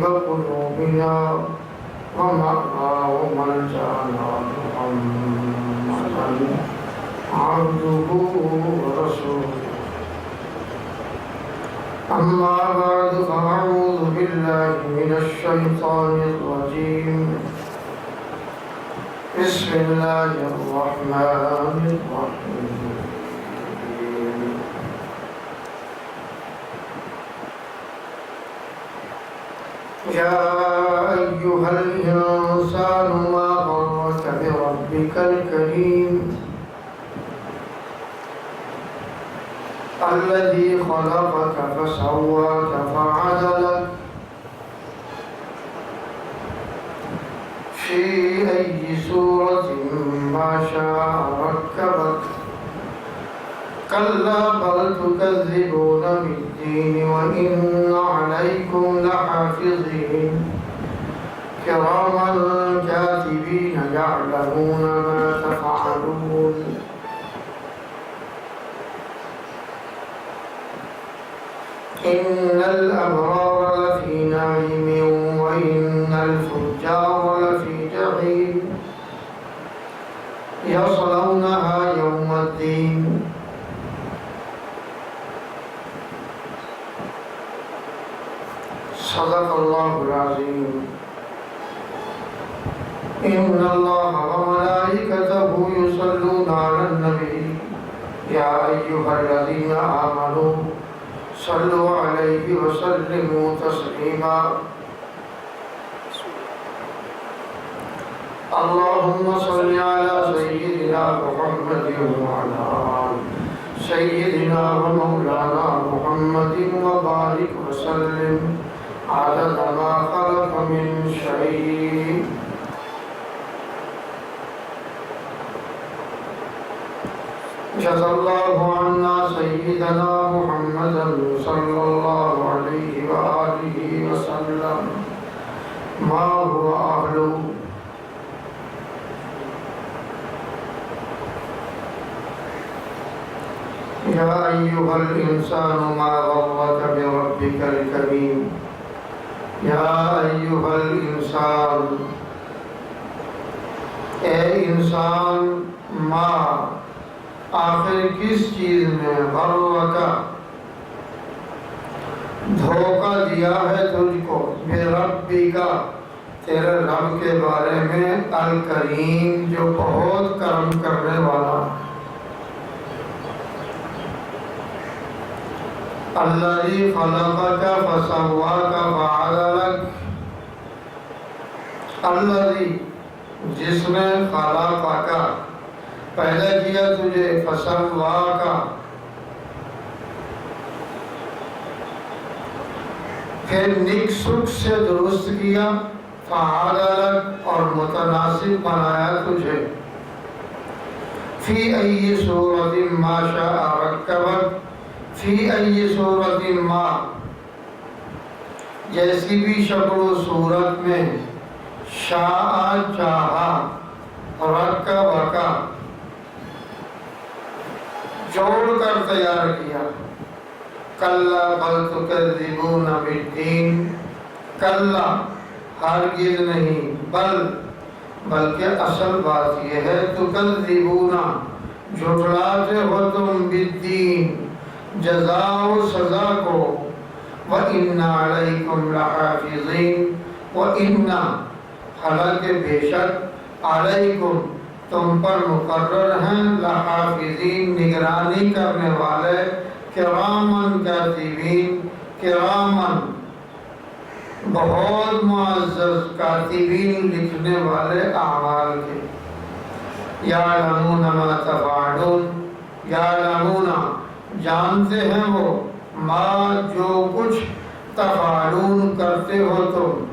وقلوبنا ومأوى وملجأنا محمدا عبده ورسوله. أما بعد فأعوذ بالله من الشيطان الرجيم. بسم الله الرحمن الرحيم. يا أيها الإنسان ما غرك بربك الكريم الذي خلقك فسواك فعدلك في أي سورة ما شاء ركبك. كلا بل تكذبون بالدين وإن عليكم لحافظين كراما كاتبين يعلمون ما تفعلون. إن الأبرار لفي نعيم وإن الفجار لفي جحيم يصلونها يوم الدين. صدق الله العظيم. إن الله وملائكته يصلون على النبي يا أيها الذين آمنوا صلوا عليه وسلموا تسليما. اللهم صل على سيدنا محمد وعلى آل سيدنا ومولانا محمد وبارك وسلم عدد ما خلق من شيء. جزا الله عنا سيدنا محمدا صلى الله عليه وآله وسلم ما هو أهله. يا أيها الإنسان ما غرك بربك الكريم. یا ایھا الانسان، اے انسان، ما آخر کس چیز میں غرک دھوکہ دیا ہے تجھ کو، بربک تیرے رب کے بارے میں، الکریم جو بہت کرم کرنے والا، الذی خلقک فسواک فعدلک، الذی جس نے خلقک پیدا کیا تجھے، فسواک پھر نیک سکھ سے درست کیا، فعدلک اور متناسب بنایا تجھے، فی ای صورت ما شاء رکبک، فی ای صورت ما جیسی بھی شکل و صورت میں، شاء چاہا، رکبک جوڑ کر تیار کیا، کلا بل تکذبون بالدین، کلا ہرگز نہیں، بلکہ اصل بات یہ ہے، تکذبون جھٹلاتے ہو تم، بالدین جزا و سزا کو، وَإِنَّ عَلَيْكُمْ لَحَافِظِينَ، وَإِنَّ حالانکہ بے شک، علیکم تم پر مقرر ہیں، لحافظین نگرانی کرنے والے، کرامن کاتبین، کرامن بہت معزز، کاتبین لکھنے والے اعمال کے، یعلمون ما تفعلون، یعلمون جانتے ہیں وہ، ما جو کچھ، تفعلون کرتے ہو تم.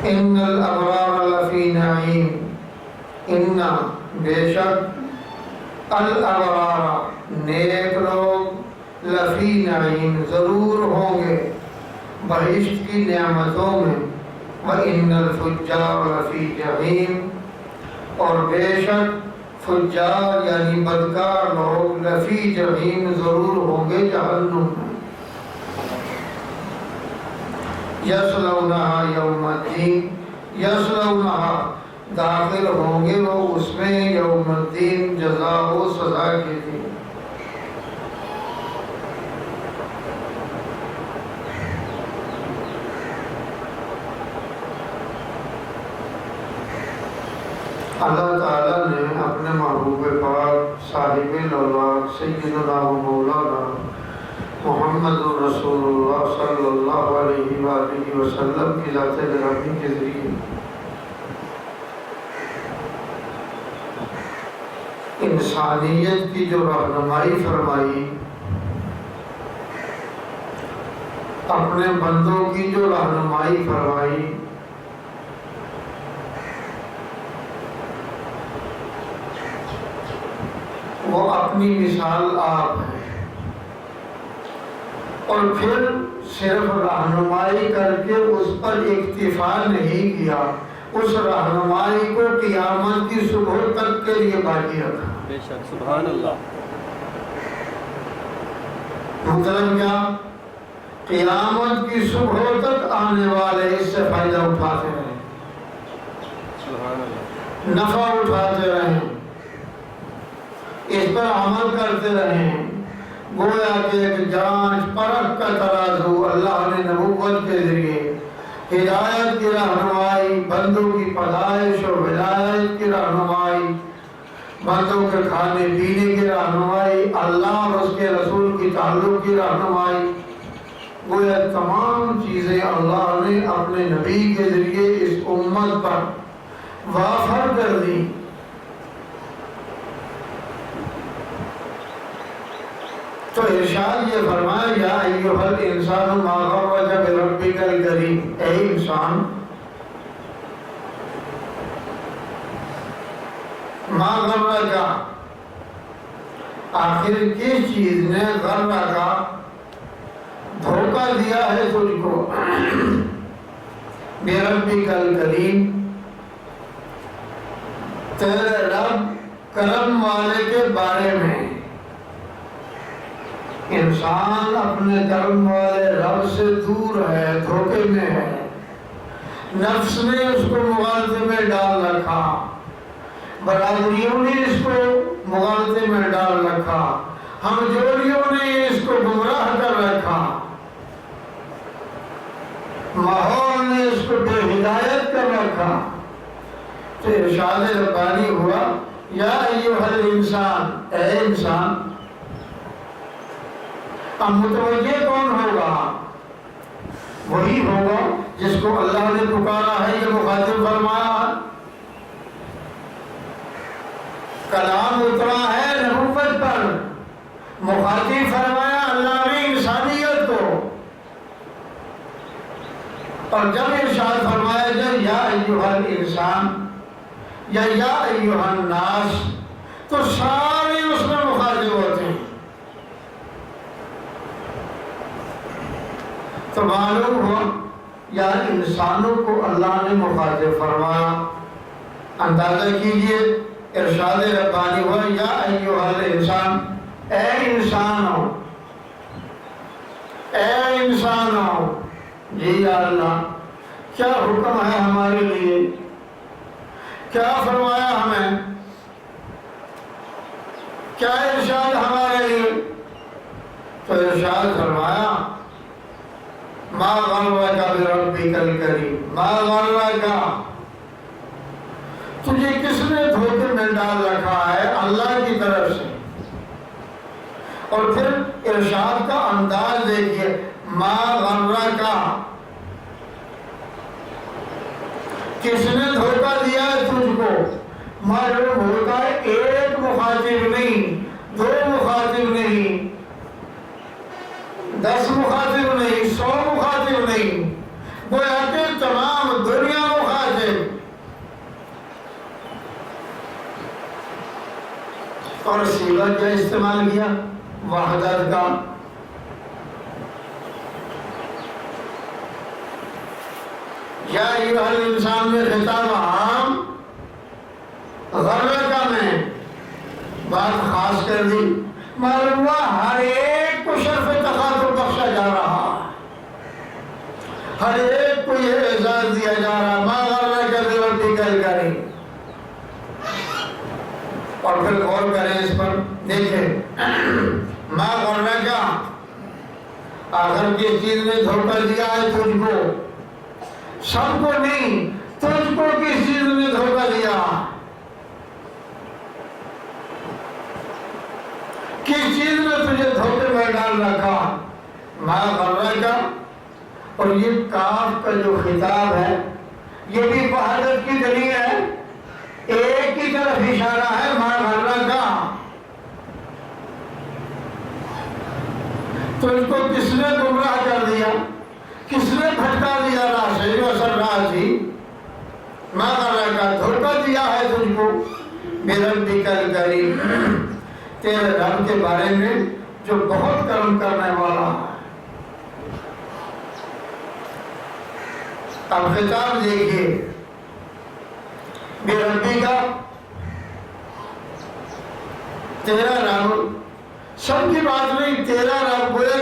ان الابرار لفی نعیم، ان بے شک، الابرار نیک لوگ، لفی نعیم ضرور ہوں گے بہشت کی نعمتوں میں، وَإِنَّ الْفُجَّارَ لَفِي جَحِيمٍ، اور بے شک فجار یعنی بدکار لوگ لفی جحیم ضرور ہوں گے جہنم میں، یصلونہا یوم الدین، یصلونہا داخل ہوں گے وہ اس میں یوم الدین جزا و سزا کے دن۔ اللہ تعالیٰ نے اپنے محبوب پاک صاحب الاولاد سیدنا و مولانا محمد رسول اللہ صلی اللہ علیہ وآلہ وسلم کی ذات گرامی کے ذریعے انسانیت کی جو رہنمائی فرمائی، اپنے بندوں کی جو رہنمائی فرمائی، وہ اپنی مثال آپ ہے، اور پھر صرف رہنمائی کر کے اس پر اکتفا نہیں کیا، اس رہنمائی کو قیامت کی صبح تک کے لیے باقی رکھا۔ بے شک، سبحان اللہ۔ مطلب کیا؟ قیامت کی صبح تک آنے والے اس سے فائدہ اٹھاتے رہیں، سبحان اللہ، نفع اٹھاتے رہیں، اس پر عمل کرتے رہیں۔ گویا کہ ایک جانچ پرکھ کا ترازو اللہ نے نبوت کے ذریعے، ہدایت کی رہنمائی، بندوں کی پیدائش و ولایت کی رہنمائی، بندوں کے کھانے پینے کی رہنمائی، اللہ اور اس کے رسول کی تعلق کی رہنمائی، گویا تمام چیزیں اللہ نے اپنے نبی کے ذریعے اس امت پر وافر کر دی۔ تو ارشاد یہ فرمایا، یا ایھا الانسان ما غرک بربک الکریم، اے انسان ما غرک، آخر کس چیز نے غرک دھوکہ دیا ہے تجھ کو، بربک الکریم، تیرے رب کرم والے کے بارے میں۔ انسان اپنے کرم والے رب سے دور ہے، دھوکے میں ہے، نفس نے اس کو مغالطے میں ڈال رکھا، برادریوں نے اس کو مغالطے میں ڈال رکھا، ہم جوڑیوں نے اس کو گمراہ کر رکھا، ماحول نے اس کو بے ہدایت کر رکھا۔ تو ارشاد ربانی ہوا، یا ایھا الانسان، اے انسان۔ اب متوجہ کون ہوگا؟ وہی ہوگا جس کو اللہ نے پکارا ہے، یہ مخاطب فرمایا، کلام اترا ہے نبوت پر، مخاطب فرمایا اللہ نے انسانیت کو، اور جب ارشاد فرمایا جب یا ایھا الانسان یا ایھا الناس، تو سارے اس میں مخاطب ہوتے ہیں۔ تو معلوم ہوا یا انسانوں کو اللہ نے مخاطب فرمایا۔ اندازہ کیجئے، ارشاد ربانی ہوا، یا ایھا الانسان، اے انسانوں، اے انسانوں۔ جی یا اللہ، کیا حکم ہے ہمارے لیے؟ کیا فرمایا ہمیں؟ کیا ارشاد ہمارے لیے؟ تو ارشاد فرمایا، ما غرک بربک الکریم، ما غرک، تجھے کس نے دھوکے میں ڈال رکھا ہے؟ اللہ کی طرف سے۔ اور پھر ارشاد کا انداز دیکھیے، ما غرک، کس نے دھوکہ دیا ہے تجھ کو؟ معلوم ہوتا ہے ایک مخاطب نہیں، دو مخاطب نہیں، 10 مخاطب نہیں، 100 مخاطب نہیں، گویا کہ تمام دنیا مخاطب۔ اور صیغہ کیا استعمال کیا؟ وحدت کا۔ یا ایھا الانسان میں خطاب عام، غرک میں بات خاص کر دی، معلوم ہوا ہر ایک کو شرف تخاطب بخشا جا رہا، ہر ایک کو یہ اعزاز دیا جا رہا، ما غرک بربک الکریم۔ اور پھر غور کریں اس پر، دیکھیں ما غرک، آخر کس چیز نے دھوکہ دیا ہے تجھ کو؟ سب کو نہیں، تجھ کو کس چیز نے دھوکہ دیا؟ کس چیز نے تجھے دھوکے میں ڈال رکھا؟ ما غرک، اور یہ کاف کا جو خطاب ہے یہ بھی وحدت کی دلیل ہے، ایک کی طرف اشارہ ہے، ما غرک۔ تجھ کو کس نے گمراہ کر دیا، کس نے بھٹکا دیا راہ سے، جو اصل راہ تھی؟ ما غرک، دھوکہ دیا ہے تجھ کو، بربک الکریم، تیرے رب کے بارے میں جو بہت کرم کرنے والا ہے۔ اب خطاب دیکھیے، بربک، تیرا رب، سب کی بات نہیں، تیرا رب، گویا